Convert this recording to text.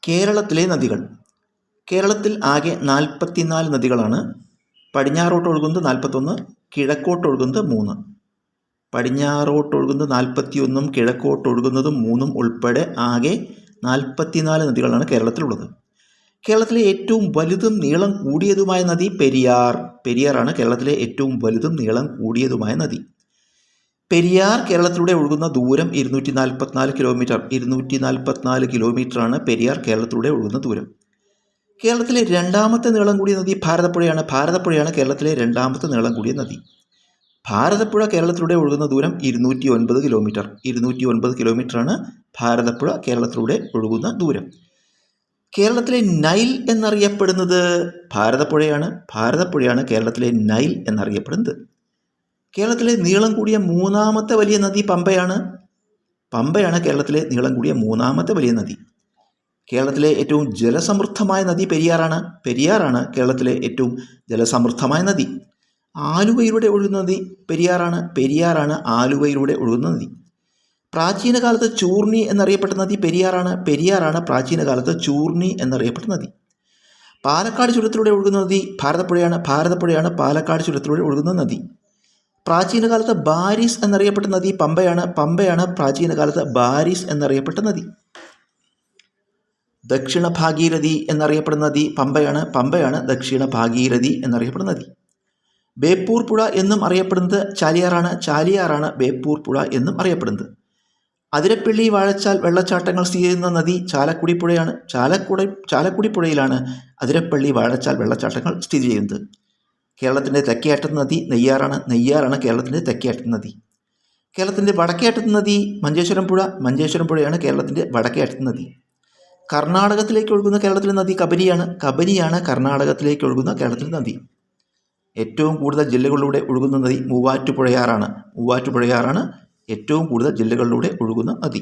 കേരളത്തിലെ നദികൾ. കേരളത്തിൽ ആകെ 44 നദികളാണ്. പടിഞ്ഞാറോട്ട് ഒഴുകുന്നത് 41, കിഴക്കോട്ട് ഒഴുകുന്നത് 3. പടിഞ്ഞാറോട്ട് ഒഴുകുന്നത് 41, കിഴക്കോട്ട് ഒഴുകുന്നത് 3 ഉൾപ്പെടെ ആകെ 44 നദികളാണ് കേരളത്തിലുള്ളത്. കേരളത്തിലെ ഏറ്റവും വലുതും നീളം കൂടിയതുമായ നദി പെരിയാർ. പെരിയാറാണ് കേരളത്തിലെ ഏറ്റവും വലുതും നീളം കൂടിയതുമായ നദി. പെരിയാർ കേരളത്തിലൂടെ ഒഴുകുന്ന ദൂരം 244 കിലോമീറ്റർ. 244 കിലോമീറ്ററാണ് പെരിയാർ കേരളത്തിലൂടെ ഒഴുകുന്ന ദൂരം. കേരളത്തിലെ രണ്ടാമത്തെ നീളം കൂടിയ നദി ഭാരതപ്പുഴയാണ്. ഭാരതപ്പുഴയാണ് കേരളത്തിലെ രണ്ടാമത്തെ നീളം കൂടിയ നദി. ഭാരതപ്പുഴ കേരളത്തിലൂടെ ഒഴുകുന്ന ദൂരം 209 കിലോമീറ്റർ. 209 കിലോമീറ്ററാണ് ഭാരതപ്പുഴ കേരളത്തിലൂടെ ഒഴുകുന്ന ദൂരം. കേരളത്തിലെ നൈൽ എന്നറിയപ്പെടുന്നത് ഭാരതപ്പുഴയാണ്. ഭാരതപ്പുഴയാണ് കേരളത്തിലെ നൈൽ എന്നറിയപ്പെടുന്നത്. കേരളത്തിലെ നീളം കൂടിയ മൂന്നാമത്തെ വലിയ നദി പമ്പയാണ്. പമ്പയാണ് കേരളത്തിലെ നീളം കൂടിയ മൂന്നാമത്തെ വലിയ നദി. കേരളത്തിലെ ഏറ്റവും ജലസമൃദ്ധമായ നദി പെരിയാറാണ്. പെരിയാറാണ് കേരളത്തിലെ ഏറ്റവും ജലസമൃദ്ധമായ നദി. ആലുവയിലൂടെ ഒഴുകുന്ന നദി പെരിയാറാണ്. പെരിയാറാണ് ആലുവയിലൂടെ ഒഴുകുന്ന നദി. പ്രാചീന കാലത്ത് ചൂർണി എന്നറിയപ്പെട്ട നദി പെരിയാറാണ്. പെരിയാറാണ് പ്രാചീന കാലത്ത് ചൂർണി എന്നറിയപ്പെട്ട നദി. പാലക്കാട് ചുരത്തിലൂടെ ഒഴുകുന്ന നദി ഭാരതപ്പുഴയാണ്. ഭാരതപ്പുഴയാണ് പാലക്കാട് ചുരത്തിലൂടെ ഒഴുകുന്ന നദി. പ്രാചീന കാലത്ത് ബാരിസ് എന്നറിയപ്പെട്ട നദി പമ്പയാണ്. പമ്പയാണ് പ്രാചീന കാലത്ത് ബാരിസ് എന്നറിയപ്പെട്ട നദി. ദക്ഷിണ ഭാഗീരഥി എന്നറിയപ്പെടുന്ന നദി പമ്പയാണ്. പമ്പയാണ് ദക്ഷിണ ഭാഗീരഥി എന്നറിയപ്പെടുന്ന നദി. ബേപ്പൂർ പുഴ എന്നും അറിയപ്പെടുന്നത് ചാലിയാറാണ്. ചാലിയാറാണ് ബേപ്പൂർ പുഴ എന്നും അറിയപ്പെടുന്നത്. അതിരപ്പള്ളി വാഴച്ചാൽ വെള്ളച്ചാട്ടങ്ങൾ സ്ഥിതി ചെയ്യുന്ന നദി ചാലക്കുടി പുഴയാണ്. ചാലക്കുടി പുഴയിലാണ് അതിരപ്പള്ളി വാഴച്ചാൽ വെള്ളച്ചാട്ടങ്ങൾ സ്ഥിതി ചെയ്യുന്നത്. കേരളത്തിൻ്റെ തെക്കേ അറ്റത്ത് നദി നെയ്യാറാണ്. നെയ്യാറാണ് കേരളത്തിൻ്റെ തെക്കേ അറ്റത്ത് നദി. കേരളത്തിൻ്റെ വടക്കേ അറ്റത്ത് നദി മഞ്ചേശ്വരം പുഴ. മഞ്ചേശ്വരം പുഴയാണ് കേരളത്തിൻ്റെ വടക്കേ അറ്റത്ത് നദി. കർണാടകത്തിലേക്ക് ഒഴുകുന്ന കേരളത്തിലെ നദി കബനിയാണ്. കബനിയാണ് കർണാടകത്തിലേക്ക് ഒഴുകുന്ന കേരളത്തിലെ നദി. ഏറ്റവും കൂടുതൽ ജില്ലകളിലൂടെ ഒഴുകുന്ന നദി മൂവാറ്റുപുഴയാറാണ്. മൂവാറ്റുപുഴയാറാണ് ഏറ്റവും കൂടുതൽ ജില്ലകളിലൂടെ ഒഴുകുന്ന നദി.